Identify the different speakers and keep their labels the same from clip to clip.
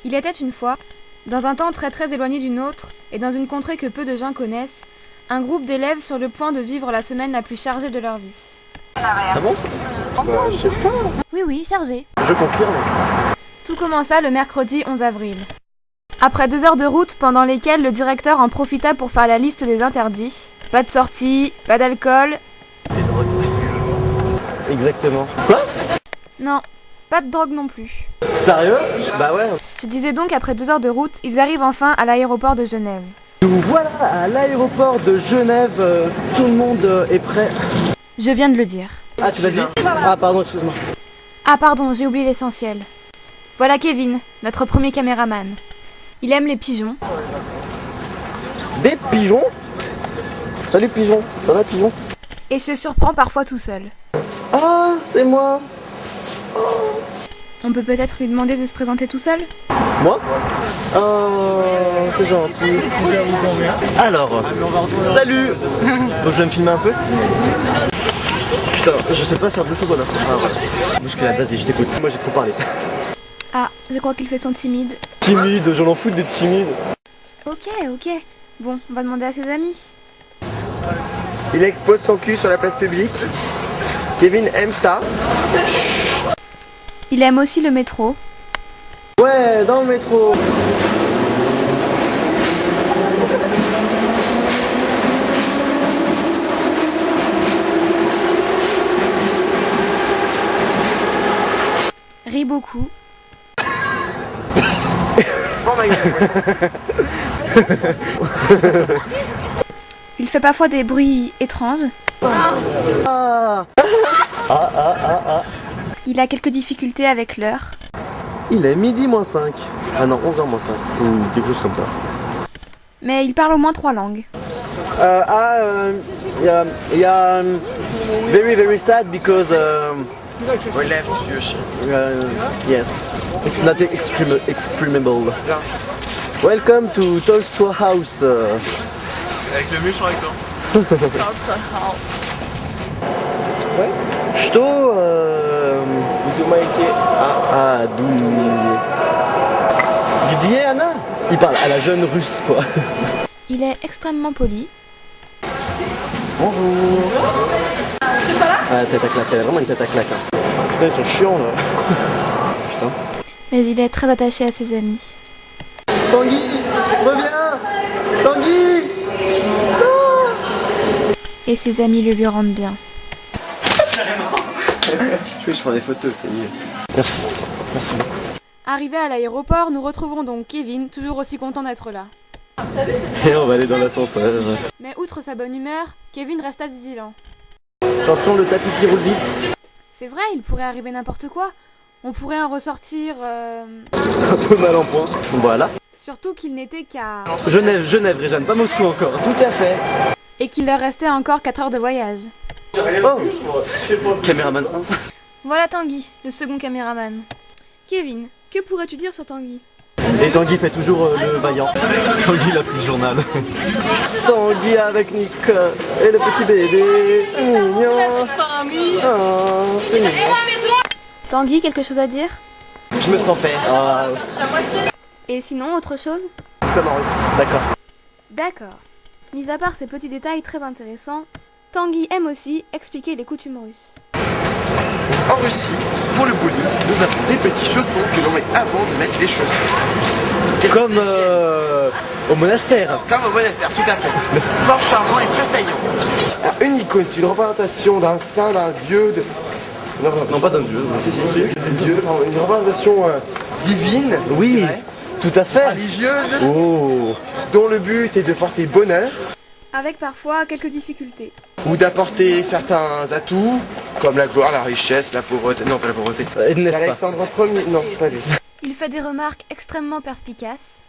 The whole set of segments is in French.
Speaker 1: Il était une fois, dans un temps très très éloigné du nôtre et dans une contrée que peu de gens connaissent, un groupe d'élèves sur le point de vivre la semaine la plus chargée de leur vie.
Speaker 2: Ah bon? Je sais pas.
Speaker 1: Oui, chargée.
Speaker 2: Je confirme.
Speaker 1: Tout commença le mercredi 11 avril. Après 2 heures de route pendant lesquelles le directeur en profita pour faire la liste des interdits. Pas de sortie, pas d'alcool.
Speaker 2: Les drogues. Exactement. Quoi?
Speaker 1: Non, pas de drogue non plus.
Speaker 2: Sérieux? Bah ouais.
Speaker 1: Je disais donc après 2 heures de route, ils arrivent enfin à l'aéroport de Genève.
Speaker 2: Nous voilà à l'aéroport de Genève. Tout le monde est prêt.
Speaker 1: Je viens de le dire.
Speaker 2: Ah, tu l'as dit? Ah, pardon, excuse-moi.
Speaker 1: Ah pardon, j'ai oublié l'essentiel. Voilà Kevin, notre premier caméraman. Il aime les pigeons.
Speaker 2: Des pigeons? Salut pigeon, ça va pigeon?
Speaker 1: Et se surprend parfois tout seul.
Speaker 2: Ah, c'est moi.
Speaker 1: On peut peut-être lui demander de se présenter tout seul?
Speaker 2: Moi? Oh, c'est gentil. Alors, salut. Bon, je vais me filmer un peu. Putain, je sais pas faire deux secondes. Ah ouais. Bousculade, vas-y, je t'écoute. Moi j'ai trop parlé.
Speaker 1: Ah, je crois qu'il fait son timide.
Speaker 2: Timide, j'en fous d'être timide.
Speaker 1: Ok. Bon, on va demander à ses amis.
Speaker 3: Il expose son cul sur la place publique. Kevin aime ça.
Speaker 1: Il aime aussi le métro.
Speaker 2: Ouais, dans le métro.
Speaker 1: Rit beaucoup. Il fait parfois des bruits étranges. Il a quelques difficultés avec l'heure.
Speaker 2: Il est midi moins 5. Ah non, 11h moins 5. Ou quelque chose comme ça.
Speaker 1: Mais il parle au moins 3 langues.
Speaker 2: Very sad because
Speaker 3: We left Yoshi.
Speaker 2: yes, it's not exprimable. Welcome to Toy Story House.
Speaker 3: Avec le méchant accent. Ouais.
Speaker 2: Что
Speaker 3: Vous думаете...
Speaker 2: d'où Где она? Il parle à la jeune russe quoi.
Speaker 1: Il est extrêmement poli.
Speaker 2: Bonjour. C'est pas là? Ah, tête à claque, elle a vraiment une tête à claque. Hein. Putain, ils sont chiants là. Putain.
Speaker 1: Mais il est très attaché à ses amis.
Speaker 2: Tanguy, reviens. Tanguy.
Speaker 1: Et ses amis le lui rendent bien.
Speaker 3: Je prends des photos, c'est mieux.
Speaker 2: Merci. Merci beaucoup.
Speaker 1: Arrivé à l'aéroport, nous retrouvons donc Kevin, toujours aussi content d'être là.
Speaker 2: Et on va aller dans l'ascenseur.
Speaker 1: Mais outre sa bonne humeur, Kevin resta vigilant.
Speaker 2: Attention, le tapis qui roule vite.
Speaker 1: C'est vrai, il pourrait arriver n'importe quoi. On pourrait en ressortir...
Speaker 2: Un peu mal en point. Voilà.
Speaker 1: Surtout qu'il n'était qu'à...
Speaker 2: Genève, Réjeanne, pas Moscou encore.
Speaker 3: Tout à fait.
Speaker 1: Et qu'il leur restait encore 4 heures de voyage.
Speaker 2: Oh, caméraman 1.
Speaker 1: Voilà Tanguy, le second caméraman. Kevin, que pourrais-tu dire sur Tanguy?
Speaker 2: Et Tanguy fait toujours le vaillant. Tanguy il a pris le journal. Tanguy avec Nick et le petit bébé. Mignon. Oh, c'est mignon.
Speaker 1: Tanguy, quelque chose à dire?
Speaker 3: Je me sens père.
Speaker 2: Ah,
Speaker 1: Et sinon, autre chose?
Speaker 3: Nous sommes en Russie.
Speaker 2: d'accord.
Speaker 1: D'accord. Mis à part ces petits détails très intéressants, Tanguy aime aussi expliquer les coutumes russes.
Speaker 3: En Russie, pour le bowling, nous avons des petits chaussons que l'on met avant de mettre les chaussures.
Speaker 2: Comme au monastère.
Speaker 3: Comme au monastère, tout à fait. Fort charmant et très saillant. Une icône, c'est une représentation d'un saint, d'un dieu, de...
Speaker 2: Non, pas d'un dieu.
Speaker 3: Si, d'un dieu, enfin, une représentation divine.
Speaker 2: Oui, tout à fait.
Speaker 3: Religieuse,
Speaker 2: Oh.
Speaker 3: dont le but est de porter bonheur
Speaker 1: Avec parfois quelques difficultés.
Speaker 3: ou d'apporter certains atouts comme la gloire, la richesse, la pauvreté. Non, pas la pauvreté.
Speaker 2: N'est-ce pas?
Speaker 3: Alexandre Ier, non, pas lui.
Speaker 1: Il fait des remarques extrêmement perspicaces.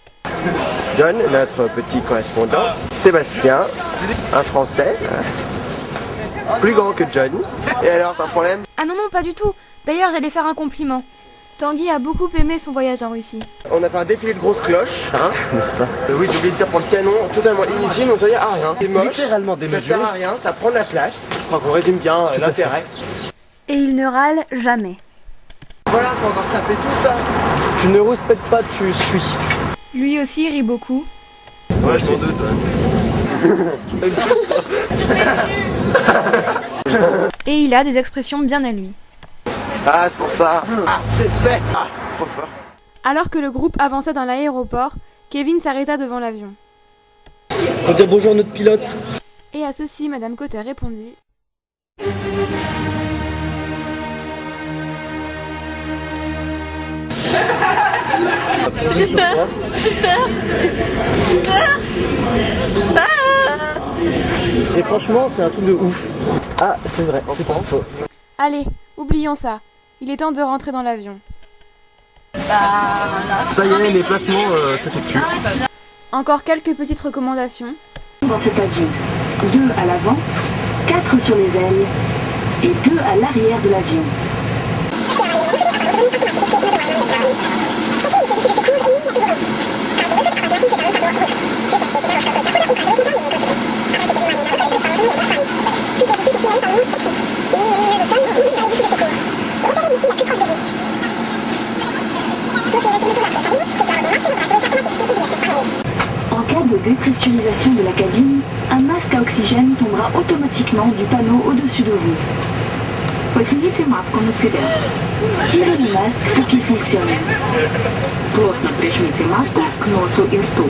Speaker 3: John, notre petit correspondant. Sébastien, un Français. Plus grand que John. Et alors, t'as un problème?
Speaker 1: Ah non, pas du tout. D'ailleurs, j'allais faire un compliment. Tanguy a beaucoup aimé son voyage en Russie.
Speaker 3: On a fait un défilé de grosses cloches, hein.
Speaker 2: N'est-ce pas?
Speaker 3: Oui, j'ai oublié de dire pour le canon, totalement inutile, on sert à rien. C'est moche,
Speaker 2: Littéralement
Speaker 3: ça
Speaker 2: démesuré.
Speaker 3: sert à rien, ça prend de la place. Je crois qu'on résume bien l'intérêt.
Speaker 1: Et il ne râle jamais.
Speaker 2: Voilà, faut encore se taper tout ça. Tu ne rouspètes pas, tu suis.
Speaker 1: Lui aussi rit beaucoup.
Speaker 2: Ouais, je m'en doute,
Speaker 1: Et il a des expressions bien à lui.
Speaker 2: Ah, c'est pour ça. Ah, c'est fait. Ah, trop fort.
Speaker 1: Alors que le groupe avançait dans l'aéroport, Kevin s'arrêta devant l'avion.
Speaker 2: Faut dire bonjour à notre pilote.
Speaker 1: Et à ceci, Madame Cotter répondit.
Speaker 2: J'ai peur. Et franchement, c'est un truc de ouf. Ah, c'est vrai, c'est pas faux.
Speaker 1: Allez, oublions ça. Il est temps de rentrer dans l'avion.
Speaker 2: Ça y est, les placements s'effectuent.
Speaker 1: Encore quelques petites recommandations.
Speaker 4: Dans cet avion, 2 à l'avant, 4 sur les ailes et 2 à l'arrière de l'avion. En cas de dépressurisation de la cabine, un masque à oxygène tombera automatiquement du panneau au-dessus de vous. Positionnez masque en oxygène. Tirez le masque pour qu'il fonctionne. Плотно прижмите маску к носу и рту.